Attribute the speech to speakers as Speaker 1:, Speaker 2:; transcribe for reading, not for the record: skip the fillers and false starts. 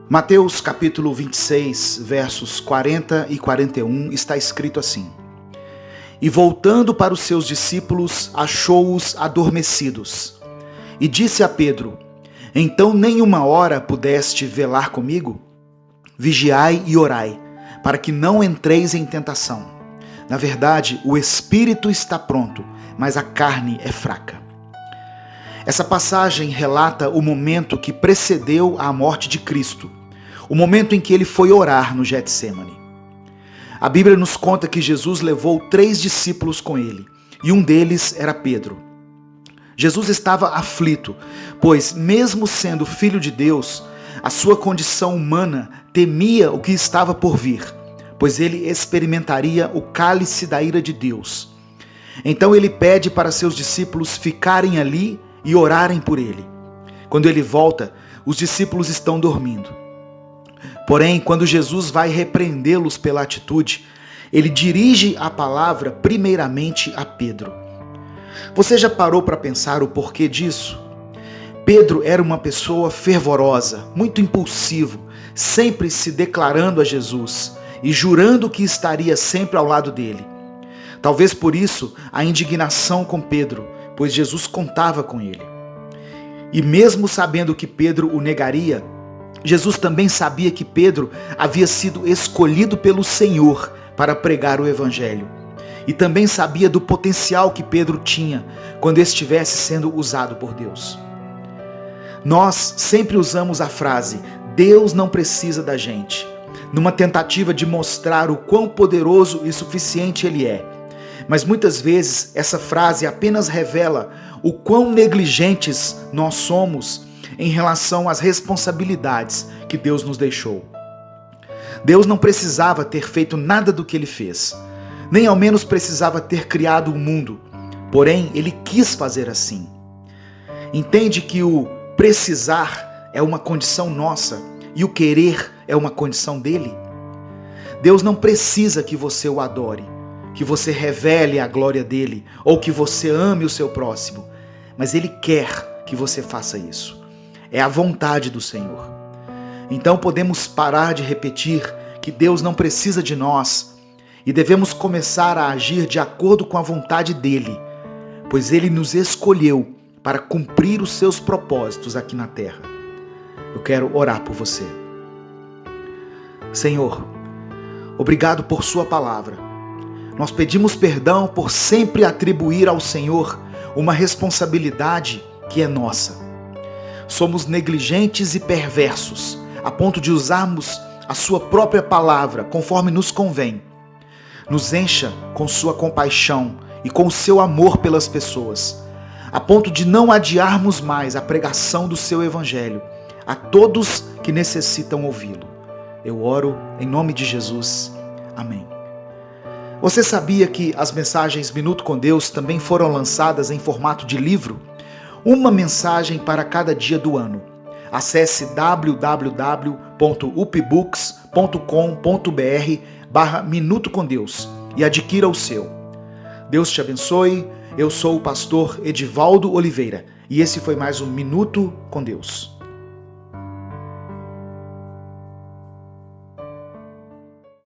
Speaker 1: Mateus capítulo 26, versos 40 e 41, está escrito assim: E voltando para os seus discípulos, achou-os adormecidos. E disse a Pedro: Então nem uma hora pudeste velar comigo? Vigiai e orai, para que não entreis em tentação. Na verdade, o espírito está pronto, mas a carne é fraca. Essa passagem relata o momento que precedeu a morte de Cristo, o momento em que ele foi orar no Getsêmani. A Bíblia nos conta que Jesus levou 3 discípulos com ele, e um deles era Pedro. Jesus estava aflito, pois, mesmo sendo filho de Deus, a sua condição humana temia o que estava por vir, pois ele experimentaria o cálice da ira de Deus. Então ele pede para seus discípulos ficarem ali e orarem por ele. Quando ele volta, os discípulos estão dormindo. Porém, quando Jesus vai repreendê-los pela atitude, ele dirige a palavra primeiramente a Pedro. Você já parou para pensar o porquê disso? Pedro era uma pessoa fervorosa, muito impulsivo, sempre se declarando a Jesus e jurando que estaria sempre ao lado dele. Talvez por isso a indignação com Pedro, pois Jesus contava com ele. E mesmo sabendo que Pedro o negaria, Jesus também sabia que Pedro havia sido escolhido pelo Senhor para pregar o Evangelho. E também sabia do potencial que Pedro tinha quando estivesse sendo usado por Deus. Nós sempre usamos a frase, Deus não precisa da gente, numa tentativa de mostrar o quão poderoso e suficiente Ele é. Mas muitas vezes essa frase apenas revela o quão negligentes nós somos em relação às responsabilidades que Deus nos deixou. Deus não precisava ter feito nada do que Ele fez, nem ao menos precisava ter criado o mundo, porém Ele quis fazer assim. Entende que o precisar é uma condição nossa e o querer é uma condição dele? Deus não precisa que você o adore, que você revele a glória dele ou que você ame o seu próximo, mas Ele quer que você faça isso. É a vontade do Senhor. Então podemos parar de repetir que Deus não precisa de nós e devemos começar a agir de acordo com a vontade dele, pois Ele nos escolheu para cumprir os seus propósitos aqui na terra. Eu quero orar por você. Senhor, obrigado por sua palavra. Nós pedimos perdão por sempre atribuir ao Senhor uma responsabilidade que é nossa. Somos negligentes e perversos, a ponto de usarmos a sua própria palavra conforme nos convém. Nos encha com sua compaixão e com o seu amor pelas pessoas, a ponto de não adiarmos mais a pregação do seu evangelho a todos que necessitam ouvi-lo. Eu oro em nome de Jesus. Amém. Você sabia que as mensagens Minuto com Deus também foram lançadas em formato de livro? Uma mensagem para cada dia do ano. Acesse www.upbooks.com.br/Minuto com Deus e adquira o seu. Deus te abençoe. Eu sou o pastor Edivaldo Oliveira e esse foi mais um Minuto com Deus.